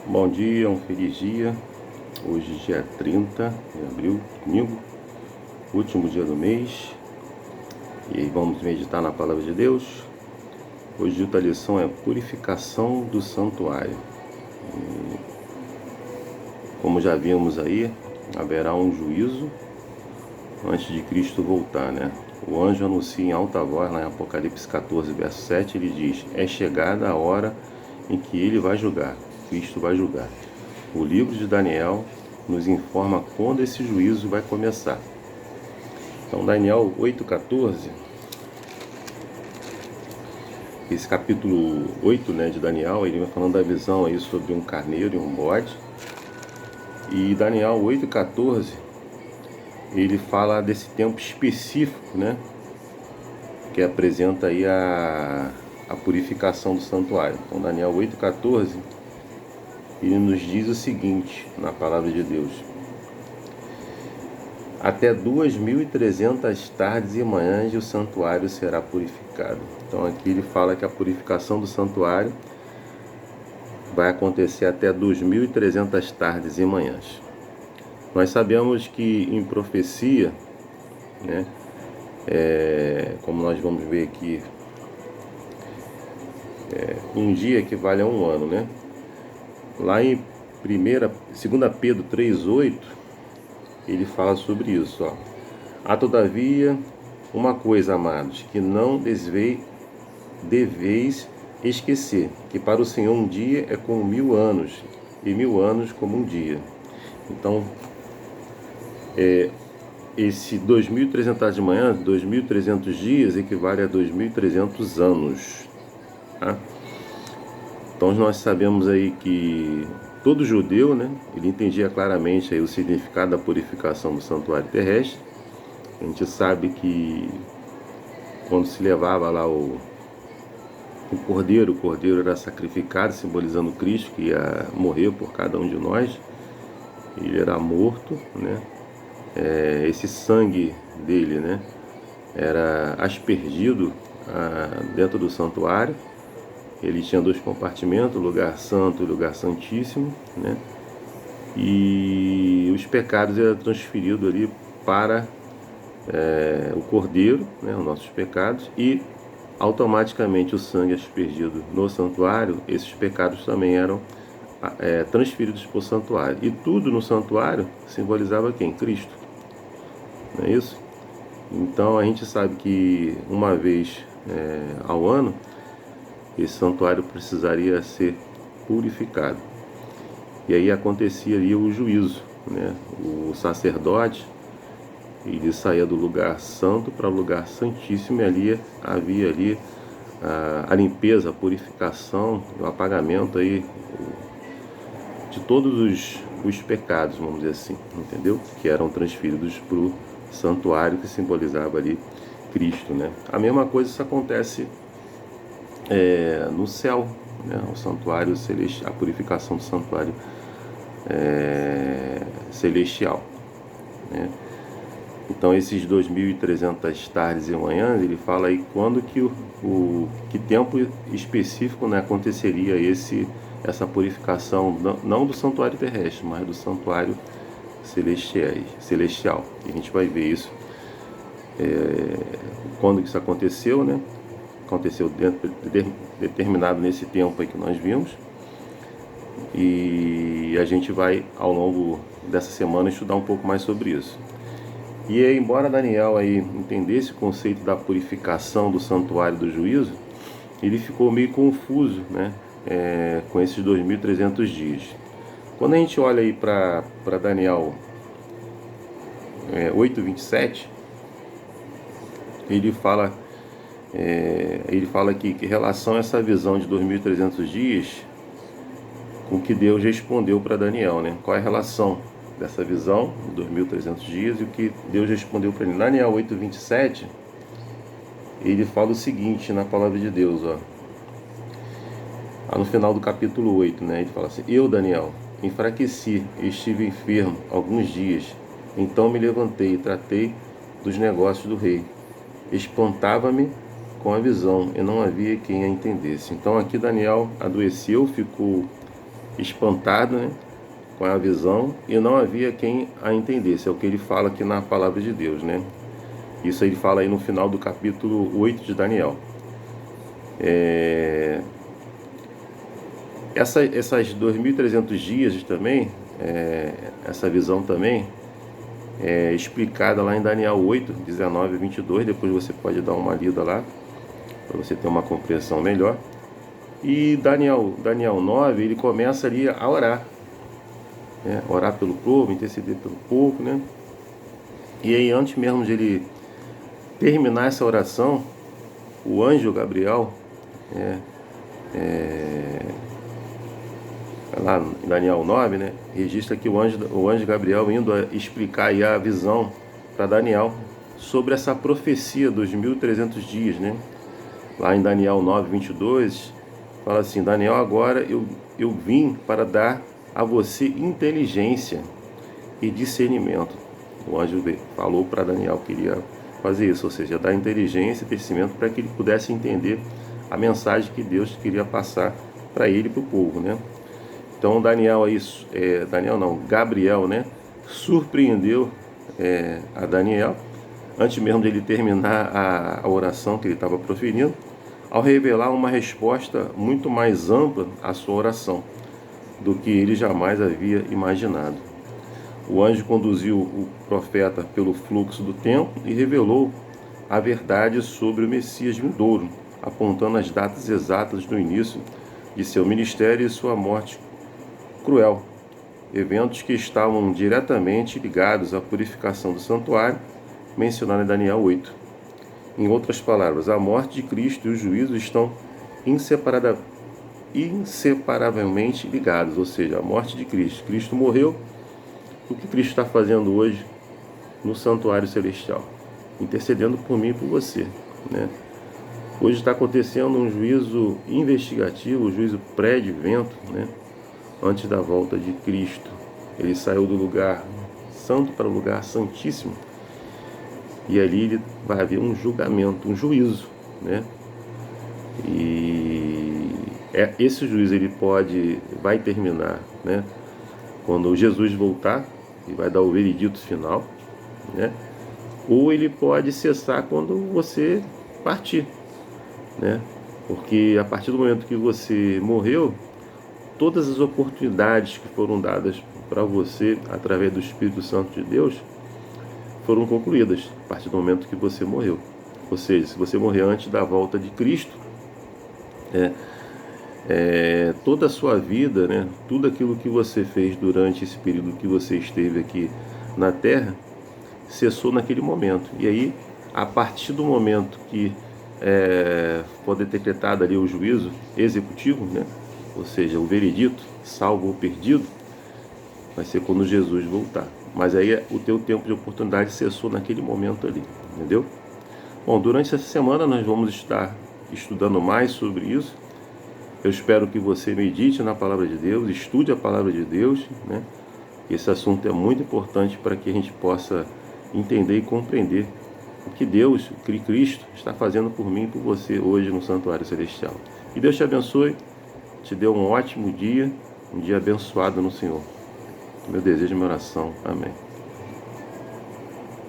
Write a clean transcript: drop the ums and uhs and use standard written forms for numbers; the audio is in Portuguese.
Bom dia, um feliz dia. Hoje dia 30 de abril, domingo, último dia do mês. E vamos meditar na palavra de Deus. Hoje a lição é purificação do santuário. Como já vimos aí, haverá um juízo antes de Cristo voltar, né? O anjo anuncia em alta voz, lá em Apocalipse 14, verso 7, ele diz: é chegada a hora em que ele vai julgar, Cristo vai julgar. O livro de Daniel nos informa quando esse juízo vai começar. Então, Daniel 8,14, esse capítulo 8, né, de Daniel, ele vai falando da visão aí sobre um carneiro e um bode. E Daniel 8,14, ele fala desse tempo específico, né, que apresenta aí a purificação do santuário. Então, Daniel 8,14, ele nos diz o seguinte, na palavra de Deus: até 2.300 tardes e manhãs o santuário será purificado. Então aqui ele fala que a purificação do santuário vai acontecer até 2.300 tardes e manhãs. Nós sabemos que em profecia, né, como nós vamos ver aqui, um dia equivale a um ano, né? Lá em 2 Pedro 3,8, ele fala sobre isso, ó. Há todavia uma coisa, amados, que não deveis esquecer, que para o Senhor um dia é como 1.000 anos, e 1.000 anos como um dia. Então, esse 2.300 de manhã, 2.300 dias, equivale a 2.300 anos. Tá? Então, nós sabemos aí que todo judeu, né, ele entendia claramente aí o significado da purificação do santuário terrestre. A gente sabe que quando se levava lá o cordeiro era sacrificado, simbolizando Cristo, que ia morrer por cada um de nós. Ele era morto, né? Esse sangue dele, né, era aspergido dentro do santuário. Ele tinha 2 compartimentos, o lugar santo e o lugar santíssimo, né? E os pecados eram transferidos ali para o cordeiro, né, os nossos pecados, e automaticamente o sangue aspergido no santuário, esses pecados também eram transferidos para o santuário. E tudo no santuário simbolizava quem? Cristo. Não é isso? Então a gente sabe que uma vez ao ano, esse santuário precisaria ser purificado. E aí acontecia ali o juízo, né? O sacerdote, ele saía do lugar santo para o lugar santíssimo, e ali havia ali a limpeza, a purificação, o apagamento aí de todos os pecados, vamos dizer assim, entendeu? Que eram transferidos para o santuário, que simbolizava ali Cristo, né? A mesma coisa isso acontece no céu, né? O santuário celestial, a purificação do santuário celestial, né? Então esses 2.300 tardes e manhãs, ele fala aí quando que tempo específico, né, aconteceria essa purificação, não do santuário terrestre, mas do santuário celestial. E a gente vai ver isso, quando isso aconteceu, né? Aconteceu determinado nesse tempo aí que nós vimos. E a gente vai, ao longo dessa semana, estudar um pouco mais sobre isso. E embora Daniel aí entendesse o conceito da purificação do santuário do juízo, ele ficou meio confuso, né, com esses 2.300 dias. Quando a gente olha aí para Daniel 8:27, ele fala aqui que em relação a essa visão de 2.300 dias, com que Deus respondeu para Daniel, né? Qual é a relação dessa visão de 2.300 dias e o que Deus respondeu para ele? Daniel 8:27, ele fala o seguinte na palavra de Deus, ó. No final do capítulo 8, né? Ele fala assim: eu, Daniel, enfraqueci e estive enfermo alguns dias. Então me levantei e tratei dos negócios do rei. Espantava-me com a visão e não havia quem a entendesse. Então aqui Daniel adoeceu, ficou espantado, né, com a visão, e não havia quem a entendesse. É o que ele fala aqui na palavra de Deus, né? Isso ele fala aí no final do capítulo 8 de Daniel. Essas 2.300 dias também, essa visão também é explicada lá em Daniel 8, 19 e 22. Depois você pode dar uma lida lá, para você ter uma compreensão melhor. E Daniel 9, ele começa ali a orar, né? Orar pelo povo, interceder pelo povo, né? E aí, antes mesmo de ele terminar essa oração, o anjo Gabriel, lá em Daniel 9, né, registra que o anjo Gabriel indo a explicar aí a visão para Daniel sobre essa profecia dos 1.300 dias, né? Lá em Daniel 9, 22, fala assim: Daniel, agora eu vim para dar a você inteligência e discernimento. O anjo falou para Daniel que queria fazer isso, ou seja, dar inteligência e discernimento para que ele pudesse entender a mensagem que Deus queria passar para ele e para o povo, né? Então Gabriel, né, surpreendeu a Daniel, antes mesmo de ele terminar a oração que ele estava proferindo, ao revelar uma resposta muito mais ampla à sua oração do que ele jamais havia imaginado. O anjo conduziu o profeta pelo fluxo do tempo e revelou a verdade sobre o Messias vindouro, apontando as datas exatas do início de seu ministério e sua morte cruel, eventos que estavam diretamente ligados à purificação do santuário, mencionado em Daniel 8. Em outras palavras, a morte de Cristo e o juízo estão inseparavelmente ligados, ou seja, a morte de Cristo. Cristo morreu. O que Cristo está fazendo hoje no santuário celestial? Intercedendo por mim e por você, né? Hoje está acontecendo um juízo investigativo, um juízo pré-advento, né? Antes da volta de Cristo. Ele saiu do lugar santo para o lugar santíssimo. E ali ele vai haver um julgamento, um juízo, né? E esse juízo vai terminar, né, quando Jesus voltar e vai dar o veredito final, né? Ou ele pode cessar quando você partir, né? Porque a partir do momento que você morreu, todas as oportunidades que foram dadas para você através do Espírito Santo de Deus foram concluídas a partir do momento que você morreu. Ou seja, se você morrer antes da volta de Cristo, toda a sua vida, né, tudo aquilo que você fez durante esse período que você esteve aqui na Terra, cessou naquele momento. E aí, a partir do momento que for decretado ali o juízo executivo, né, ou seja, o veredito, salvo ou perdido, vai ser quando Jesus voltar. Mas aí o teu tempo de oportunidade cessou naquele momento ali, entendeu? Bom, durante essa semana nós vamos estar estudando mais sobre isso. Eu espero que você medite na palavra de Deus, estude a palavra de Deus, né? Esse assunto é muito importante para que a gente possa entender e compreender o que Deus, o que Cristo está fazendo por mim e por você hoje no Santuário Celestial. Que Deus te abençoe, te dê um ótimo dia, um dia abençoado no Senhor. Meu desejo e minha oração. Amém.